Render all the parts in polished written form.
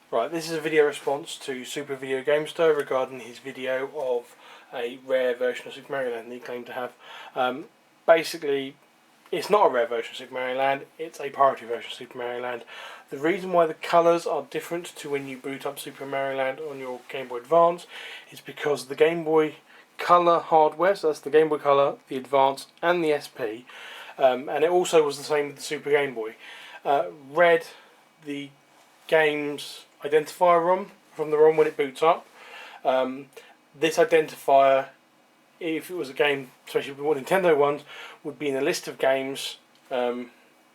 Right, this is a video response to SuperVideogamester's regarding his video of a rare version of Super Mario Land that he claimed to have. Basically, it's not a rare version of Super Mario Land, it's a parity version of Super Mario Land. The reason why the colours are different to when you boot up Super Mario Land on your Game Boy Advance is because the Game Boy Color hardware, so that's the Game Boy Color, the Advance and the SP, and it also was the same with the Super Game Boy, read the game's identifier ROM from the ROM when it boots up. This identifier, if it was a game, especially with Nintendo ones, would be in a list of games that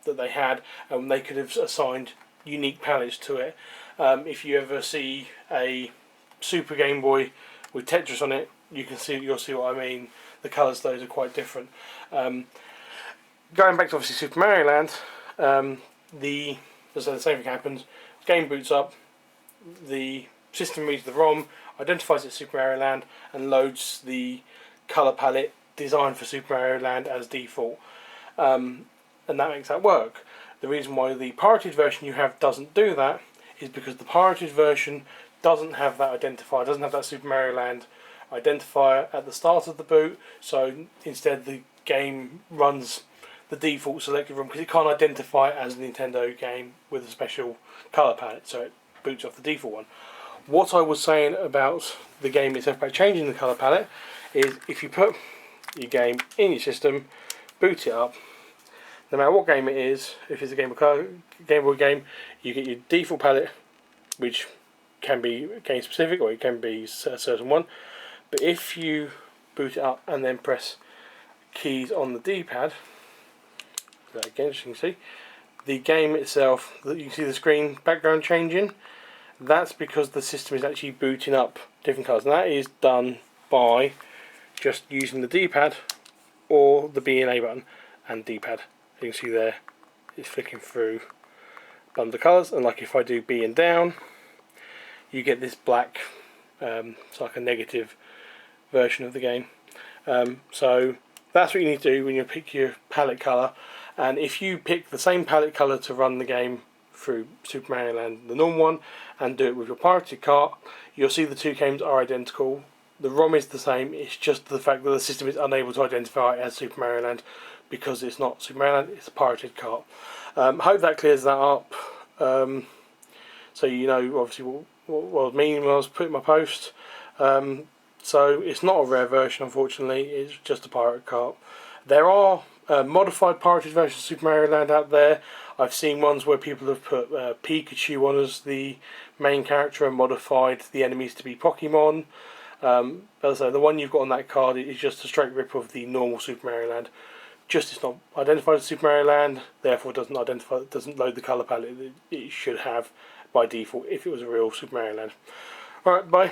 they had, and they could have assigned unique palettes to it. If you ever see a Super Game Boy with Tetris on it, you'll see what I mean. The colours of those are quite different. Going back to obviously Super Mario Land, the same thing happens. Game boots up, the system reads the ROM, identifies it's Super Mario Land, and loads the colour palette designed for Super Mario Land as default, and that makes that work. The reason why the pirated version you have doesn't do that is because the pirated version doesn't have that identifier, doesn't have that Super Mario Land identifier at the start of the boot, so instead the game runs the default selected ROM because it can't identify it as a Nintendo game with a special colour palette, so it boots off the default one. What I was saying about the game itself by changing the colour palette is if you put your game in your system, boot it up, no matter what game it is, if it's a Game Boy game, you get your default palette, which can be game specific or it can be a certain one, but if you boot it up and then press keys on the D-pad, again, as you can see, the game itself, you can see the screen background changing. That's because the system is actually booting up different colours, and that is done by just using the D-pad or the B and A button and D-pad. You can see there it's flicking through under colours, and like if I do B and down, you get this black, it's like a negative version of the game. So that's what you need to do when you pick your palette colour. And if you pick the same palette colour to run the game through Super Mario Land, the normal one, and do it with your pirated cart, you'll see the two games are identical. The ROM is the same, it's just the fact that the system is unable to identify it as Super Mario Land because it's not Super Mario Land, it's a pirated cart. Hope that clears that up. So you know obviously what I was meaning when I was putting my post. So it's not a rare version, unfortunately, it's just a pirate cart. There are modified pirated versions of Super Mario Land out there. I've seen ones where people have put Pikachu on as the main character and modified the enemies to be Pokemon. But as I say, the one you've got on that card is just a straight rip of the normal Super Mario Land. Just it's not identified as Super Mario Land, therefore doesn't load the colour palette that it should have by default if it was a real Super Mario Land. Alright, bye.